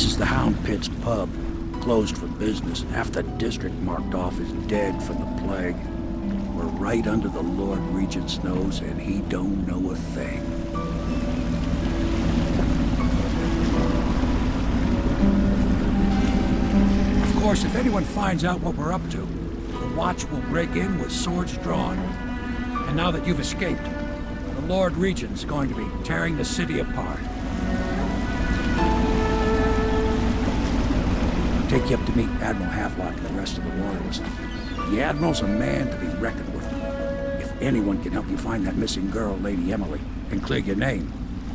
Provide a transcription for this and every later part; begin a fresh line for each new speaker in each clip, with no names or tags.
This is the Hound Pit's pub. Closed for business. Half the district marked off as dead from the plague. We're right under the Lord Regent's nose, and he don't know a thing. Of course, if anyone finds out what we're up to, the Watch will break in with swords drawn. And now that you've escaped, the Lord Regent's going to be tearing the city apart. Take you up to meet Admiral Havelock and the rest of the Royalists. The Admiral's a man to be reckoned with. If anyone can help you find that missing girl, Lady Emily, and clear your name,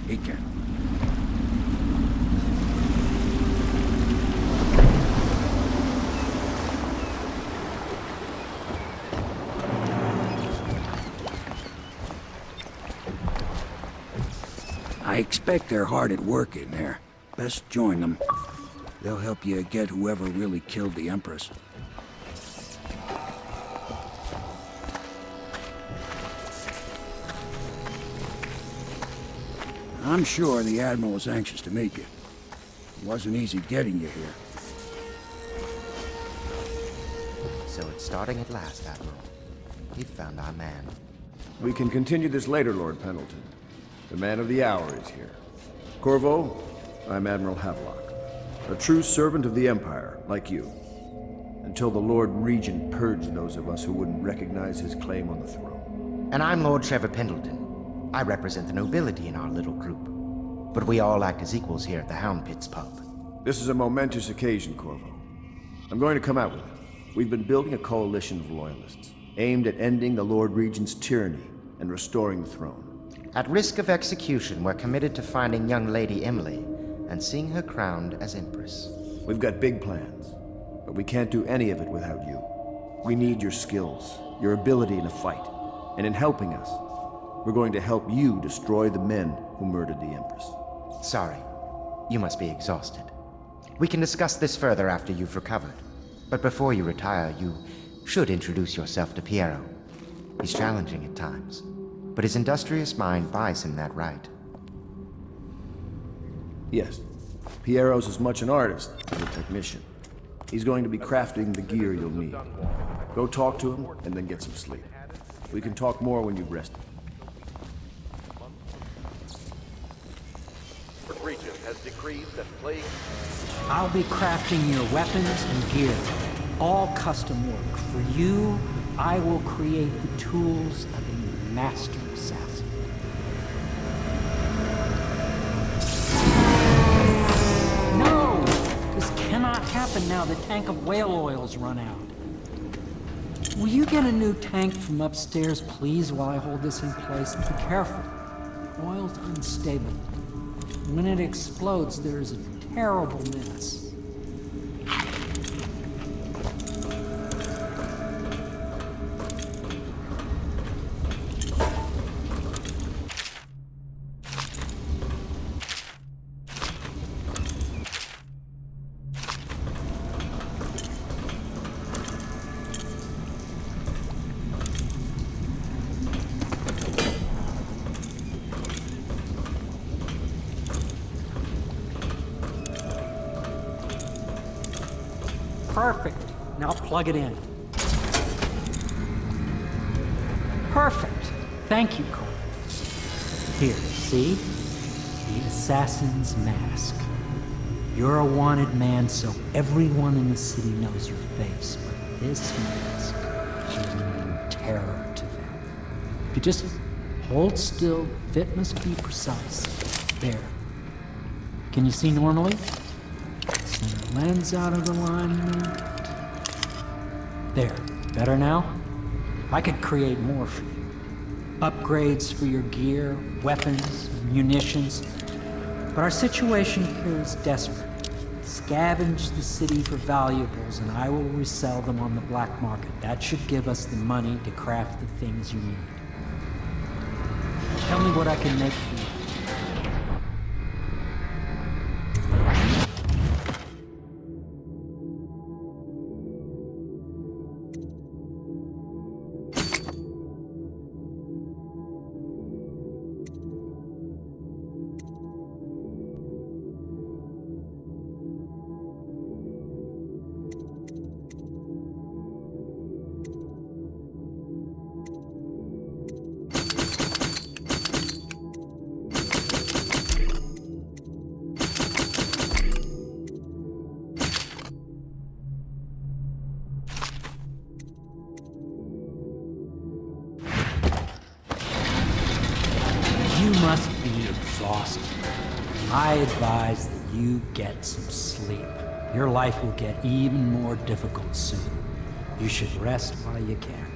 he can. I expect they're hard at work in there. Best join them. They'll help you get whoever really killed the Empress. I'm sure the Admiral was anxious to meet you. It wasn't easy getting you here.
So it's starting at last, Admiral. We've found our man.
We can continue this later, Lord Pendleton. The man of the hour is here. Corvo, I'm Admiral Havelock. A true servant of the Empire, like you. Until the Lord Regent purged those of us who wouldn't recognize his claim on the throne.
And I'm Lord Trevor Pendleton. I represent the nobility in our little group. But we all act as equals here at the Hound Pit's pub.
This is a momentous occasion, Corvo. I'm going to come out with it. We've been building a coalition of loyalists, aimed at ending the Lord Regent's tyranny and restoring the throne.
At risk of execution, we're committed to finding young Lady Emily and seeing her crowned as Empress.
We've got big plans, but we can't do any of it without you. We need your skills, your ability in a fight, and in helping us, we're going to help you destroy the men who murdered the Empress.
Sorry, you must be exhausted. We can discuss this further after you've recovered. But before you retire, you should introduce yourself to Piero. He's challenging at times, but his industrious mind buys him that right.
Yes, Piero's as much an artist as a technician. He's going to be crafting the gear you'll need. Go talk to him, and then get some sleep. We can talk more when you've rested.
The Regent has decreed that plague...
I'll be crafting your weapons and gear. All custom work. For you, I will create the tools of a master assassin. Cannot happen now the tank of whale oil's run out. Will you get a new tank from upstairs, please, while I hold this in place? Be careful. Oil's unstable. When it explodes, there's a terrible mess. Perfect. Now plug it in. Perfect. Thank you, Cole. Here, see? The assassin's mask. You're a wanted man, so everyone in the city knows your face, but this mask will mean terror to them. If you just hold still, the fit must be precise. There. Can you see normally? Lens out of alignment. There. Better now? I could create more for you. Upgrades for your gear, weapons, munitions. But our situation here is desperate. Scavenge the city for valuables and I will resell them on the black market. That should give us the money to craft the things you need. Tell me what I can make for you. exhausted. I advise that you get some sleep. Your life will get even more difficult soon. You should rest while you can.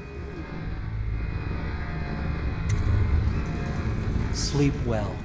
Sleep well.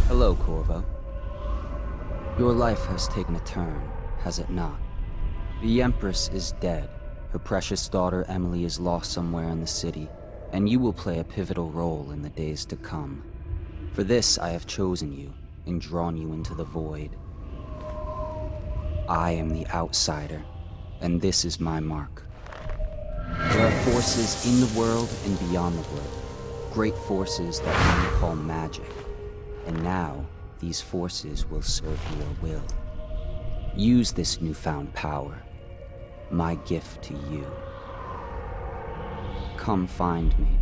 Hello, Corvo. Your life has taken a turn, has it not? The Empress is dead. Her precious daughter Emily is lost somewhere in the city, and you will play a pivotal role in the days to come. For this, I have chosen you and drawn you into the void. I am the outsider, and this is my mark. There are forces in the world and beyond the world, great forces that men call magic. And now, these forces will serve your will. Use this newfound power, my gift to you. Come find me.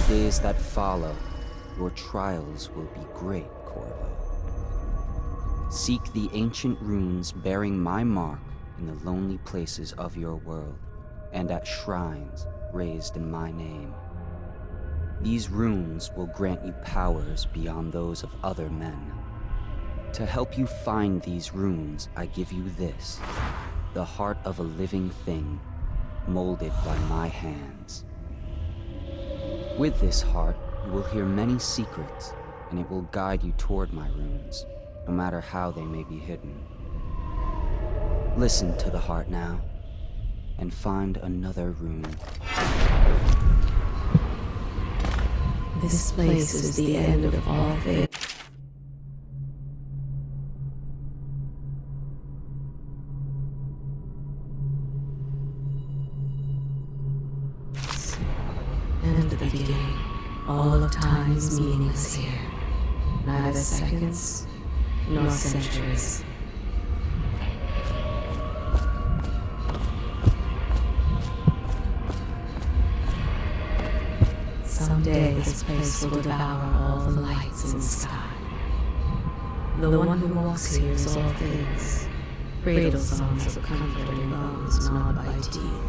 Days that follow, your trials will be great, Corvo. Seek the ancient runes bearing my mark in the lonely places of your world, and at shrines raised in my name. These runes will grant you powers beyond those of other men. To help you find these runes, I give you this, the heart of a living thing, molded by my hands. With this heart, you will hear many secrets, and it will guide you toward my runes, no matter how they may be hidden. Listen to the heart now, and find another rune.
This place is the end of all things. And the beginning. All of time is meaningless here. Neither seconds nor centuries. Someday this place will devour all the lights in the sky. The one who walks here is all things. Cradle songs of comfort and bones gnawed by teeth.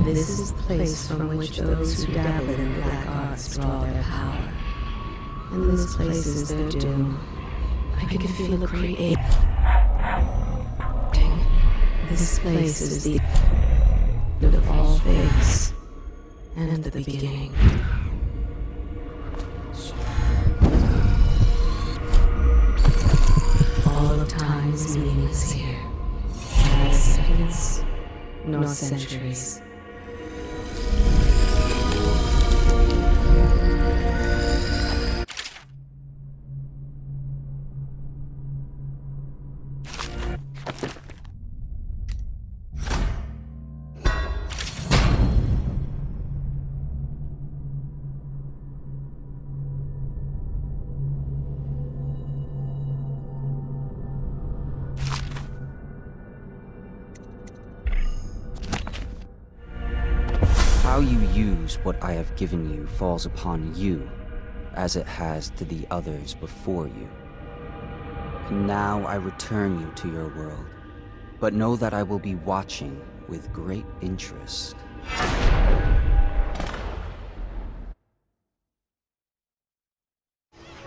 This is the place from which those who dabble in black arts draw their power. And this place is their doom. I can feel it creating. This place is the end of all things, and the beginning. All of time's meaning is here. Not seconds, nor centuries.
How you use what I have given you falls upon you, as it has to the others before you. And now I return you to your world, but know that I will be watching with great interest.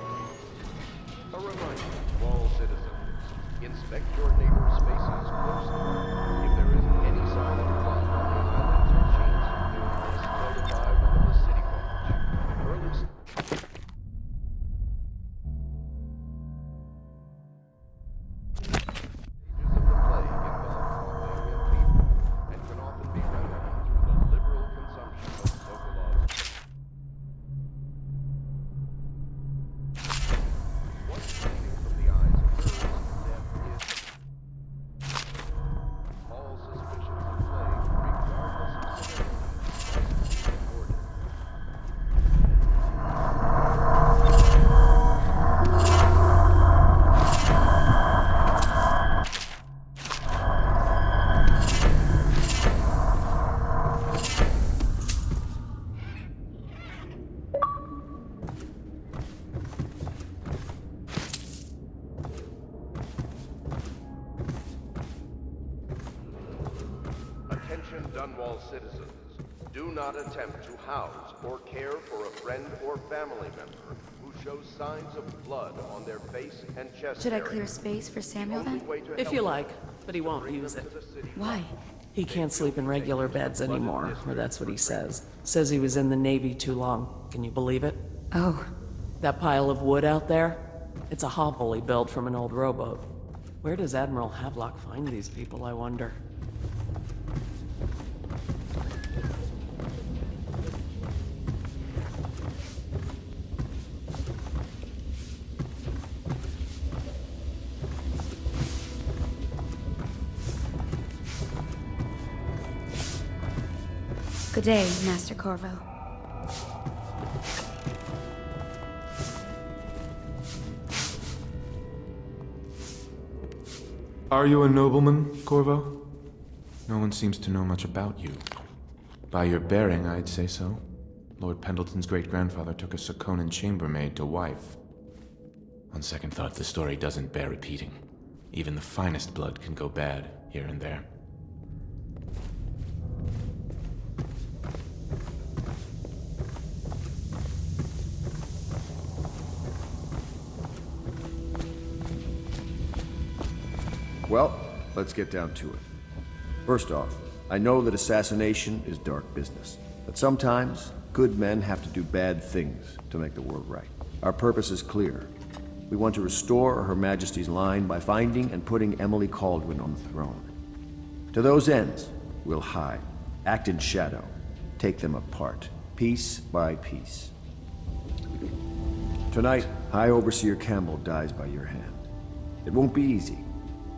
A reminder to all citizens, inspect your neighbor's spaces closely. If there is any sign of blood on the amendments or sheets, you must notify one of the city watch. Early stages of the plague involve barbarian people and can often be remedied through the liberal consumption of Sokolov's. Once fading from the eyes of birds, death is all suspicions of plague, regardless of severity, must be reported. Attention Dunwall citizens. Do not attempt to house or care for a friend or family member who shows signs of blood on their face and chest
Should I
area.
clear space for Samuel
The only
then?
way to
If
help
you
them
like, but he
is to
won't
bring
use
them
it.
to the city
Why?
He can't sleep in regular beds anymore, or that's what he says. Says he was in the Navy too long. Can you believe it?
Oh,
That pile of wood out there? It's a hovel he built from an old rowboat. Where does Admiral Havelock find these people, I wonder?
good day, Master Corvo.
Are you a nobleman, Corvo? No one seems to know much about you. By your bearing, I'd say so. Lord Pendleton's great-grandfather took a Sakonan chambermaid to wife. On second thought, the story doesn't bear repeating. Even the finest blood can go bad, here and there.
Well, let's get down to it. First off, I know that assassination is dark business, but sometimes good men have to do bad things to make the world right. Our purpose is clear. We want to restore Her Majesty's line by finding and putting Emily Kaldwin on the throne. To those ends, we'll hide, act in shadow, take them apart, piece by piece. Tonight, High Overseer Campbell dies by your hand. It won't be easy.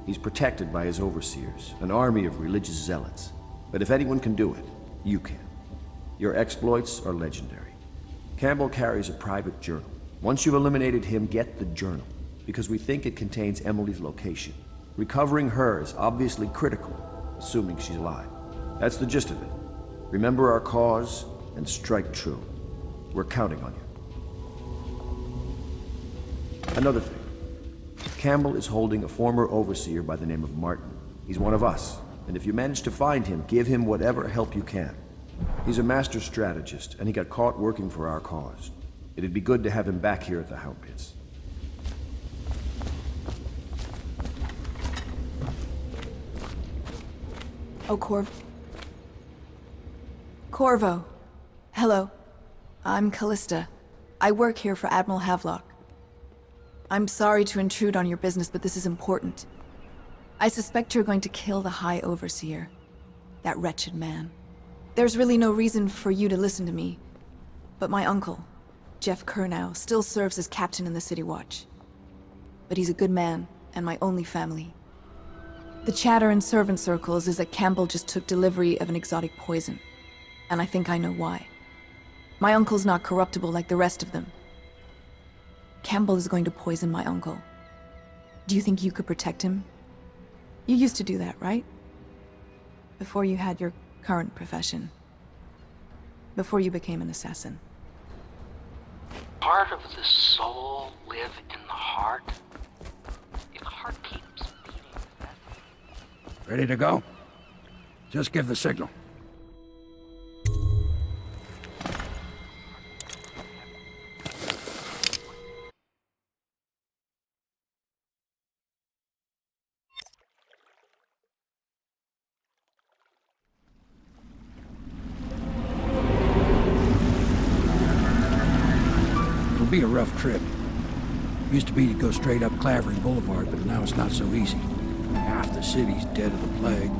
He's protected by his overseers, an army of religious zealots. But if anyone can do it, you can. Your exploits are legendary. Campbell carries a private journal. Once you've eliminated him, get the journal, because we think it contains Emily's location. Recovering her is obviously critical, assuming she's alive. That's the gist of it. Remember our cause and strike true. We're counting on you. Another thing. Campbell is holding a former overseer by the name of Martin. He's one of us, and if you manage to find him, give him whatever help you can. He's a master strategist, and he got caught working for our cause. It'd be good to have him back here at the Hound Pits.
Oh, Corvo. Hello. I'm Callista. I work here for Admiral Havelock. I'm sorry to intrude on your business, but this is important. I suspect you're going to kill the High Overseer. That wretched man. There's really no reason for you to listen to me, but my uncle, Jeff Kernow, still serves as captain in the City Watch. But he's a good man, and my only family. The chatter in servant circles is that Campbell just took delivery of an exotic poison, and I think I know why. My uncle's not corruptible like the rest of them. Campbell is going to poison my uncle. Do you think you could protect him? You used to do that, right? Before you had your current profession. Before you became an assassin.
Part of the soul live in the heart. If the heart keeps beating...
Ready to go? Just give the signal. It'll be a rough trip. Used to be to go straight up Clavering Boulevard, but now it's not so easy. Half the city's dead of the plague.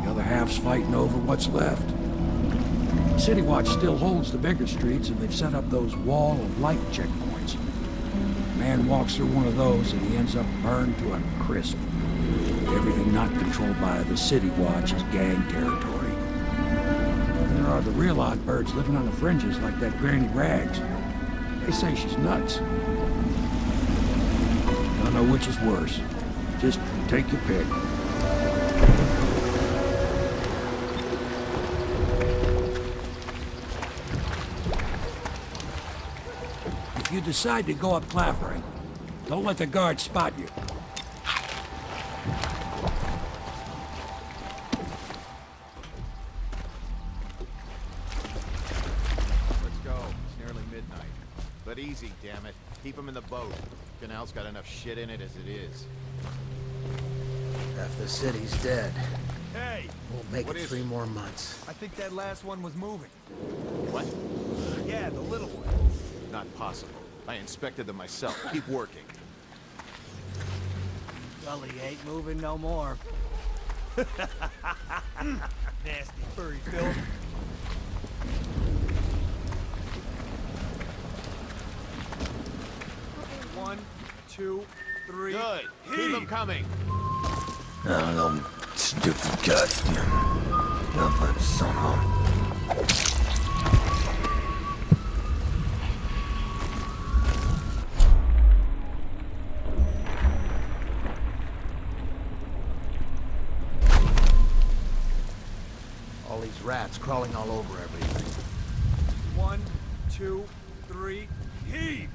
The other half's fighting over what's left. City Watch still holds the bigger streets, and they've set up those wall of light checkpoints. A man walks through one of those, and he ends up burned to a crisp. Everything not controlled by the City Watch is gang territory. And there are the real odd birds living on the fringes like that Granny Rags. They say she's nuts. Don't know which is worse. Just take your pick. If you decide to go up Clavering, don't let the guards spot you.
Let's go. It's nearly midnight. But easy, damn it. Keep him in the boat. Canal's got enough shit in it as it is.
Half the city's dead.
Hey!
Won't make it 3 more months.
I think that last one was moving.
What?
Yeah, the little one.
Not possible. I inspected them myself. Keep working.
Gully ain't moving no more. Nasty furry filth. One, 2, 3.
Good. Keep them coming.
No, stupid gut. Nothing, somehow.
All these rats crawling all over everything. 1, 2, 3, heave!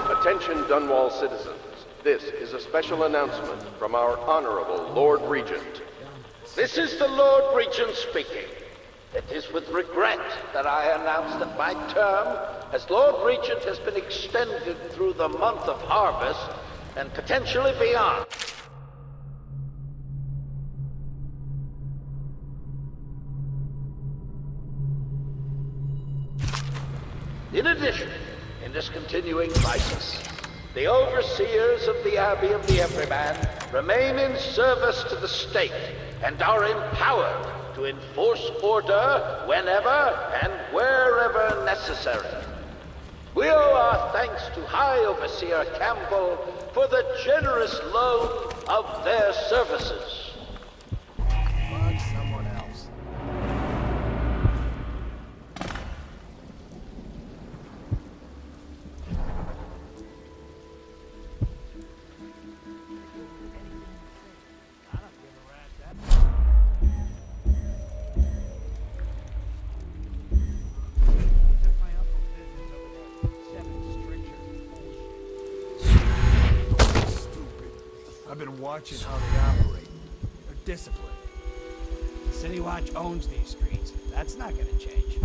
Attention Dunwall citizens. This is a special announcement from our Honorable Lord Regent.
This is the Lord Regent speaking. It is with regret that I announce that my term as Lord Regent has been extended through the month of harvest and potentially beyond. In addition, in this continuing crisis, the overseers of the Abbey of the Everyman remain in service to the state and are empowered to enforce order whenever and wherever necessary. We owe our thanks to High Overseer Campbell for the generous loan of their services.
Find someone else. I've been watching how they operate. They're disciplined.
City Watch owns these streets. That's not gonna change.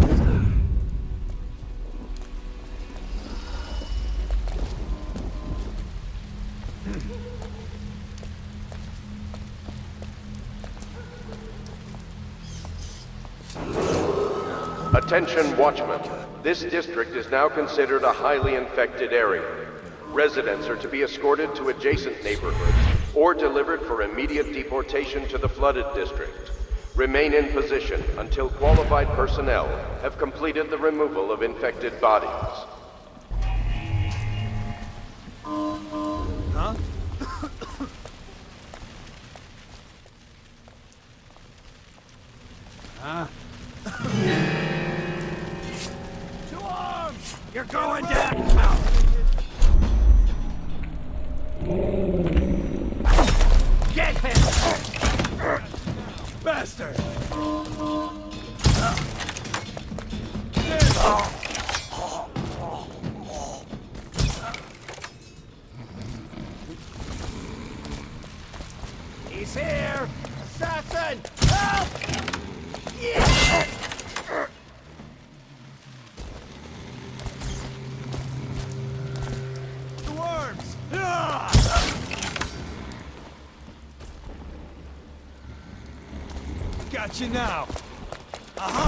Attention, Watchmen. This district is now considered a highly infected area. Residents are to be escorted to adjacent neighborhoods or delivered for immediate deportation to the flooded district. Remain in position until qualified personnel have completed the removal of infected bodies.
Huh?
Huh?
To arms!
You're going down! Out. Get him!
Bastard!
He's here!
Assassin! Help!
Yeah.
The worms! Got you now! Aha!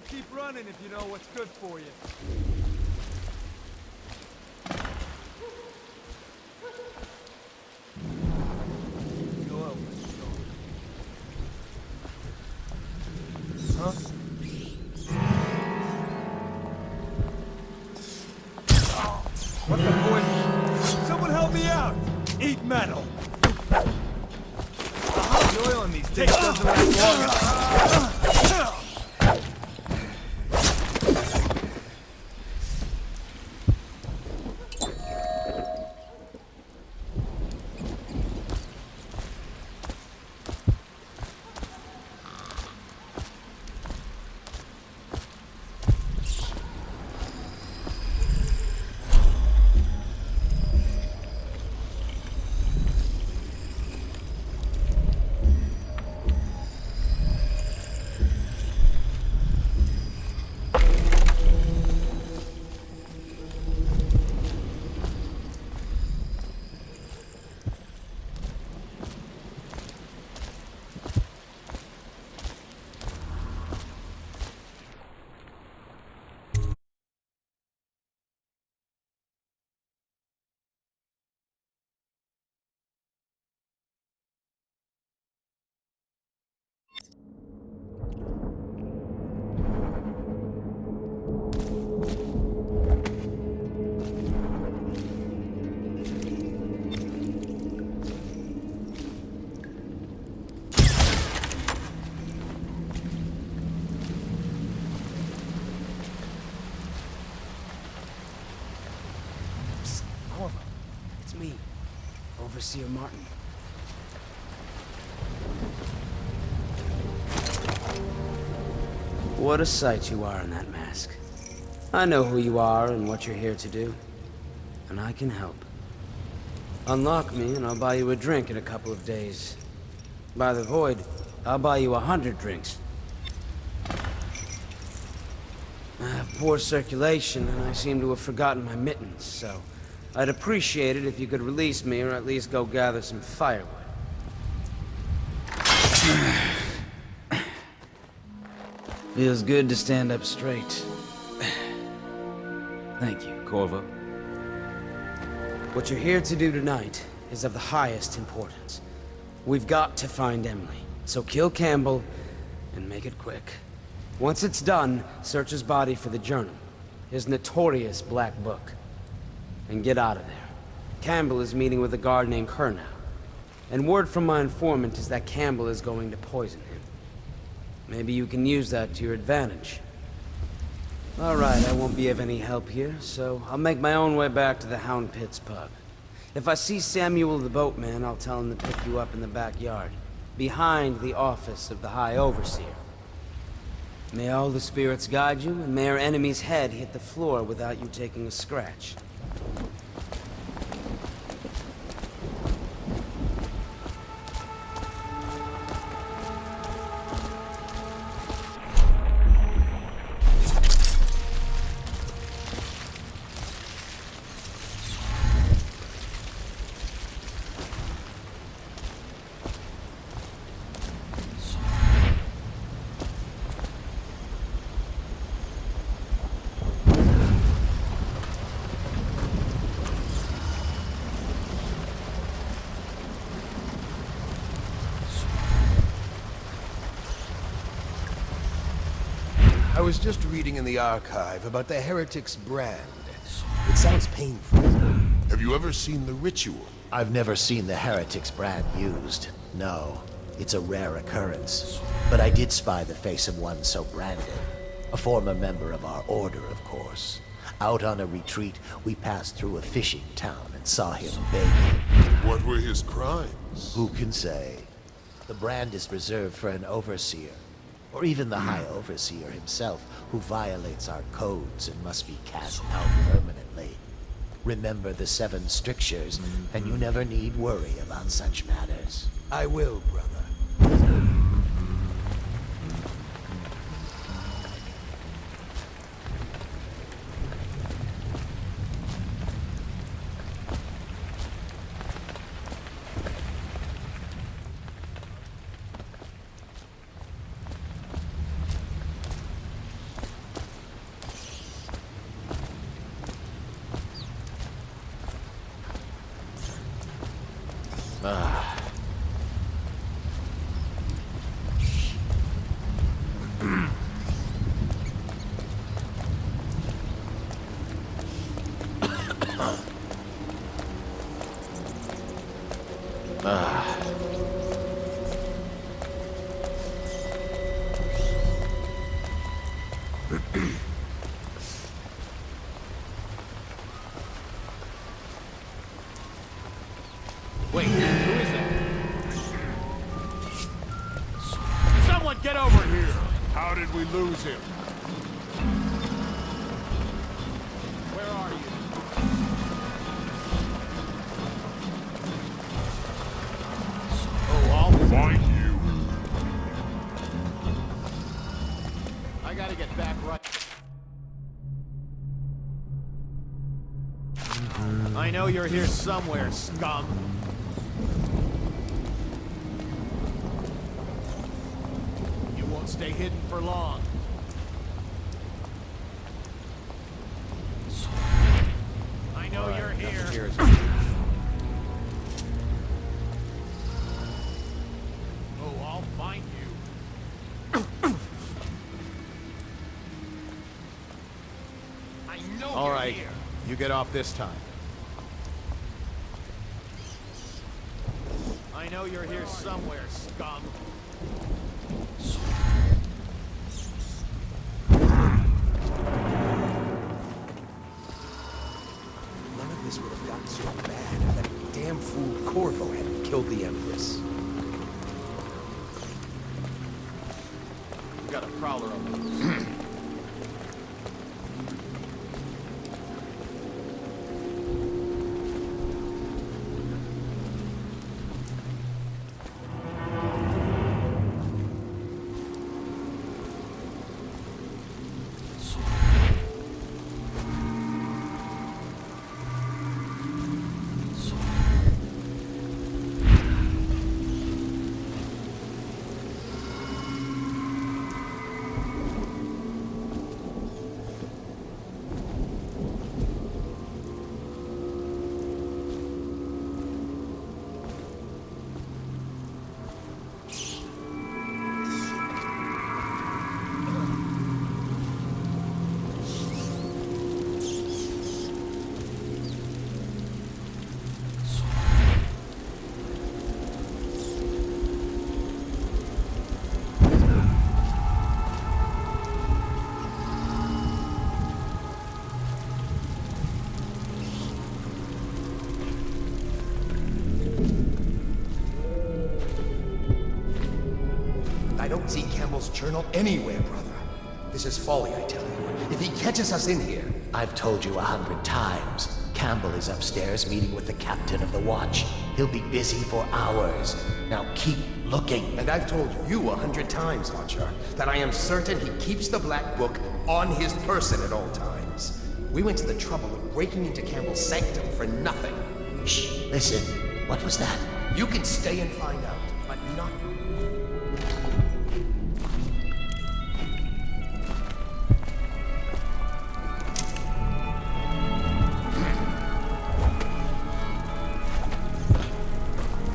Keep running if you know what's good for you. Go over. Huh? What the boy? Someone help me out! Eat metal! The oil in these things doesn't last long enough.
It's me, Overseer Martin. What a sight you are in that mask. I know who you are and what you're here to do. And I can help. Unlock me and I'll buy you a drink in a couple of days. By the Void, I'll buy you 100 drinks. I have poor circulation, and I seem to have forgotten my mittens, so I'd appreciate it if you could release me or at least go gather some firewood. Feels good to stand up straight. Thank you, Corvo. What you're here to do tonight is of the highest importance. We've got to find Emily, so kill Campbell and make it quick. Once it's done, search his body for the journal, his notorious black book, and get out of there. Campbell is meeting with a guard named Kernow, and word from my informant is that Campbell is going to poison him. Maybe you can use that to your advantage. All right, I won't be of any help here, so I'll make my own way back to the Hound Pits pub. If I see Samuel the boatman, I'll tell him to pick you up in the backyard, behind the office of the High Overseer. May all the spirits guide you, and may our enemy's head hit the floor without you taking a scratch.
I was just reading in the archive about the Heretic's brand. It sounds painful.
Have you ever seen the ritual?
I've never seen the Heretic's brand used. No, it's a rare occurrence. But I did spy the face of one so branded. A former member of our order, of course. Out on a retreat, we passed through a fishing town and saw him begging.
What were his crimes?
Who can say? The brand is reserved for an overseer. Or even the High Overseer himself, who violates our codes and must be cast out permanently. Remember the 7 strictures, and you never need worry about such matters. I will, brother.
Wait, who is that? Someone get over here!
How did we lose him?
Where are you?
Oh, I'll find you.
I gotta get back right. I know you're here somewhere, scum. You won't stay hidden for long. I know you're here. Oh, I'll find you. I know All you're right, here. you get off this time. I know you're here somewhere, scum.
None of this would have gotten so bad if that damn fool Corvo hadn't killed the Empress.
We got a prowler over there.
I don't see Campbell's journal anywhere, brother. This is folly, I tell you. If he catches us in here...
I've told you 100 times. Campbell is upstairs meeting with the captain of the watch. He'll be busy for hours. Now keep looking.
And I've told you 100 times, Archer, that I am certain he keeps the Black Book on his person at all times. We went to the trouble of breaking into Campbell's sanctum for nothing.
Shh, listen. What was that?
You can stay and find out, but not...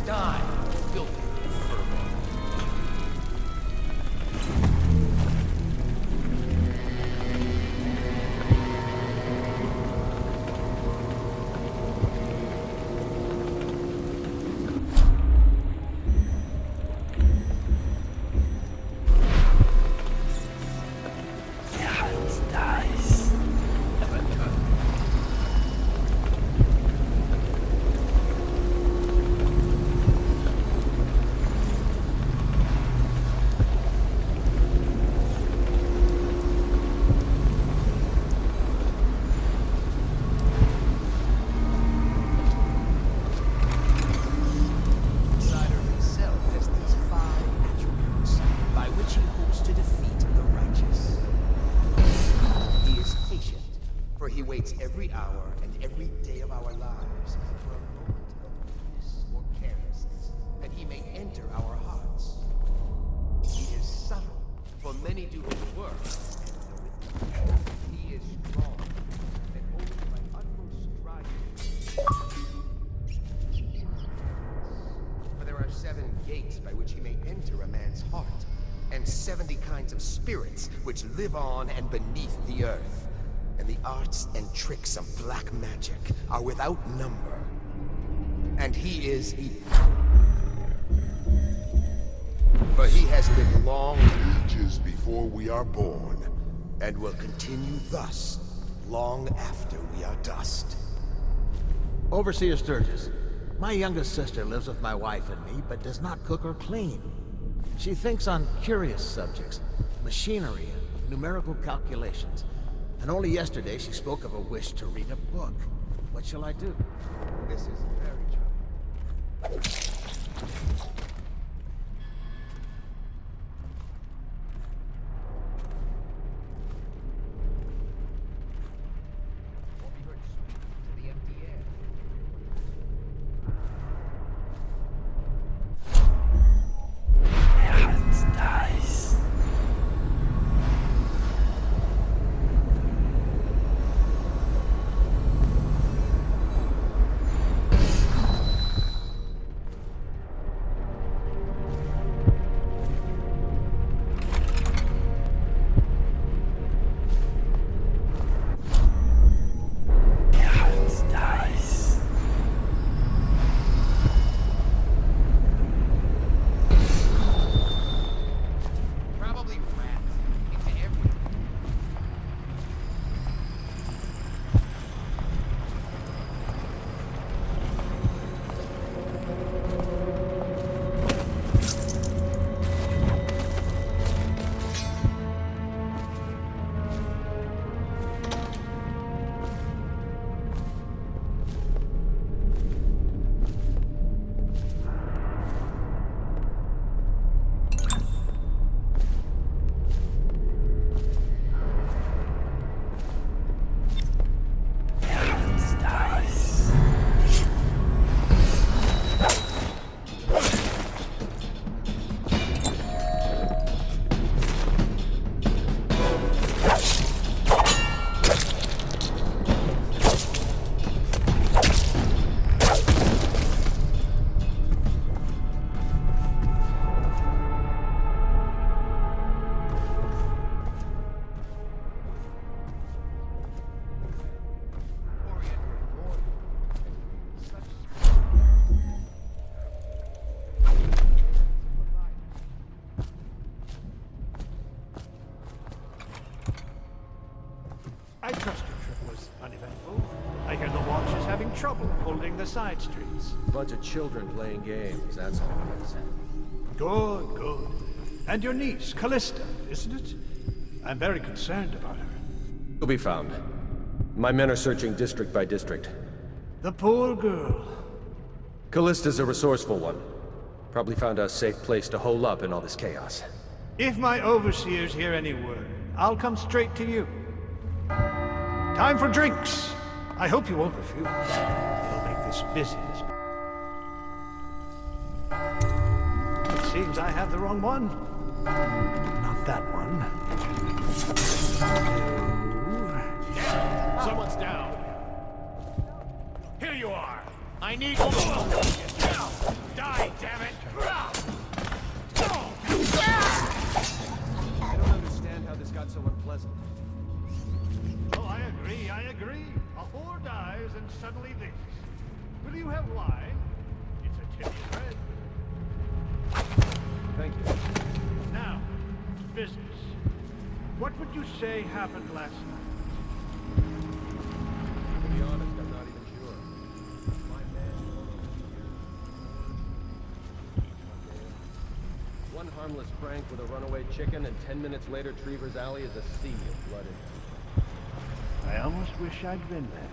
Die, filthy infernal. Every hour and every day of our lives for a moment of weakness or carelessness, and he may enter our hearts. He is subtle, for many do his work, and know it. He is strong, and only by utmost striving. For there are 7 gates by which he may enter a man's heart, and 70 kinds of spirits which live on and beneath the earth. And the arts and tricks of black magic are without number. And he is for he has lived long ages before we are born, and will continue thus long after we are dust.
Overseer Sturgis, my youngest sister lives with my wife and me, but does not cook or clean. She thinks on curious subjects, machinery and numerical calculations. And only yesterday she spoke of a wish to read a book. What shall I do?
This is very troubling.
I trust your trip was uneventful. I hear the watch is having trouble holding the side streets.
A bunch of children playing games, that's all I said.
Good, good. And your niece, Callista, isn't it? I'm very concerned about her.
She'll be found. My men are searching district by district.
The poor girl.
Callista's a resourceful one. Probably found a safe place to hole up in all this chaos.
If my overseers hear any word, I'll come straight to you. Time for drinks. I hope you won't refuse. It'll make this business. It seems I have the wrong one. Not that one.
Someone's down. Here you are. I need... Die, damn it!
I don't understand how this got so unpleasant.
Oh, I agree. A whore dies and suddenly this. Will you have wine? It's a tip of bread.
Thank you.
Now, business. What would you say happened last night?
To be honest, I'm not even sure. My man... One harmless prank with a runaway chicken, and 10 minutes later, Trevor's Alley is a sea of blood and...
I almost wish I'd been there.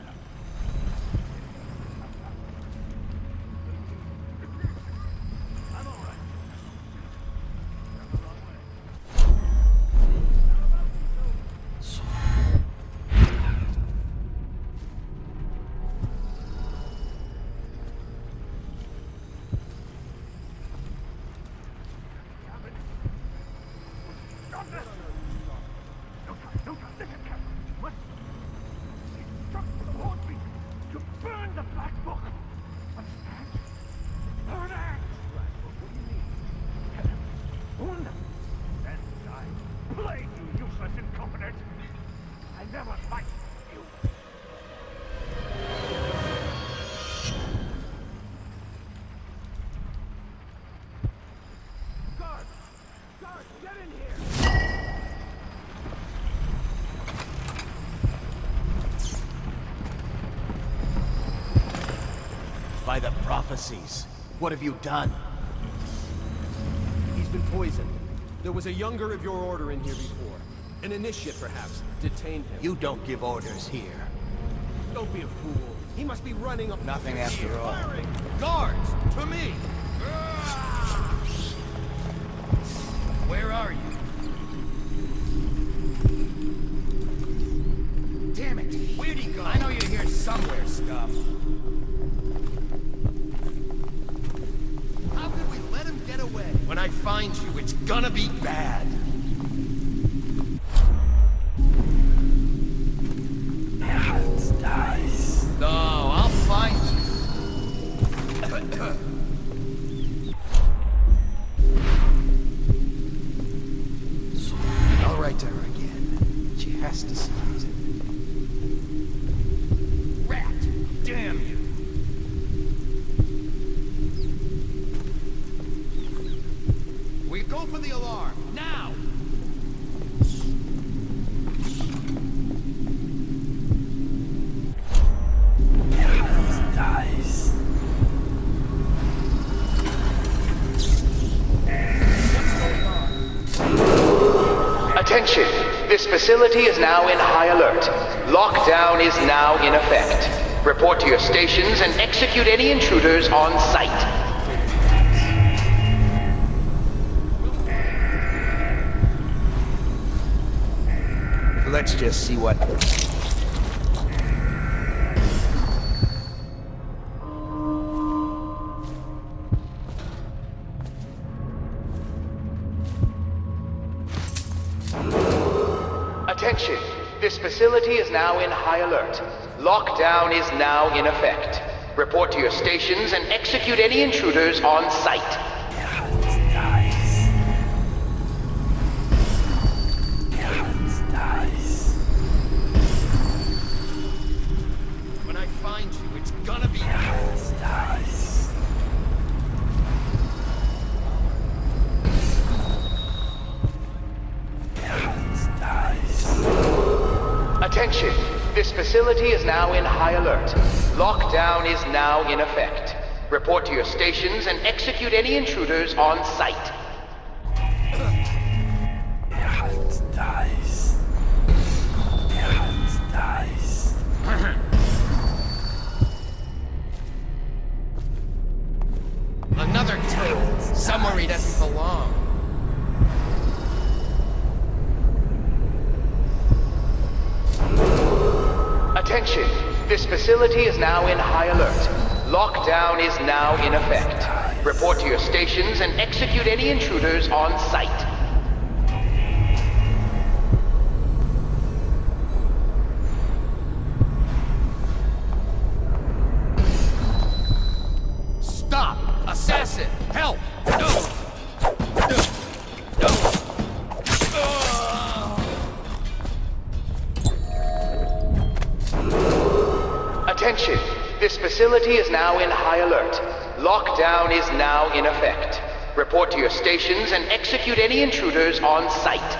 I'm all right.
By the prophecies, what have you done?
He's been poisoned. There was a younger of your order in here before. An initiate, perhaps. Detained him.
You don't give orders here.
Don't be a fool. He must be running up...
Nothing after all.
Firing! Guards! To me!
Where are you? Damn it! Where'd he go? I know you're here somewhere, scum. How could we let him get away? When I find you, it's gonna be bad. No, I'll find you. I'll write to her again. She has to see reason. Rat! Damn you! We go for the alarm, now!
Dies.
Attention! This facility is now in high alert. Lockdown is now in effect. Report to your stations and execute any intruders on site.
Let's just see what...
Attention! This facility is now in high alert. Lockdown is now in effect. Report to your stations and execute any intruders on site.
When I find you, it's gonna be...
Attention! This facility is now in high alert. Lockdown is now in effect. Report to your stations and execute any intruders on site.
dies. Der Hans dies.
Another tank, somewhere he doesn't belong.
Attention! This facility is now in high alert. Lockdown is now in effect. Report to your stations and execute any intruders on site.
Stop! Assassin! Help!
Attention! This facility is now in high alert. Lockdown is now in effect. Report to your stations and execute any intruders on site.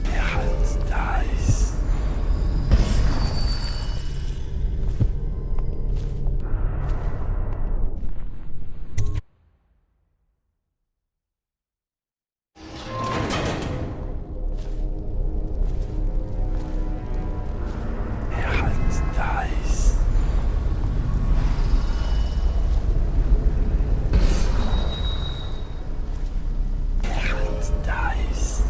Der Hans dies. Der Hans dies. Der Hans dies.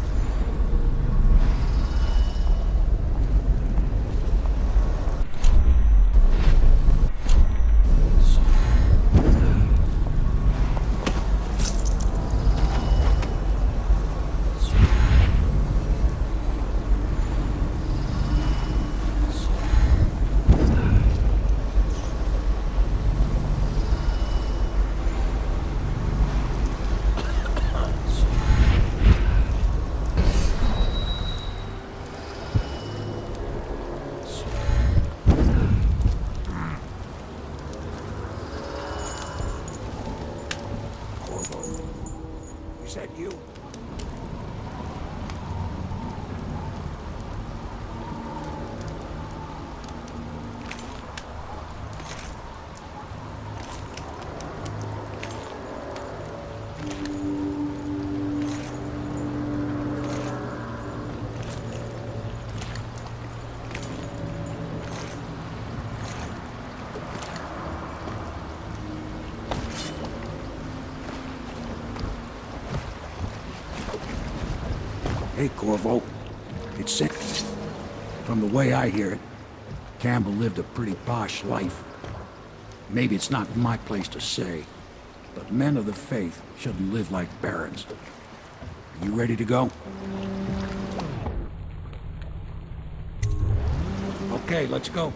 Is that you? Hey, Corvo. It's sick. From the way I hear it, Campbell lived a pretty posh life. Maybe it's not my place to say, but men of the faith shouldn't live like barons. Are you ready to go? Okay, let's go.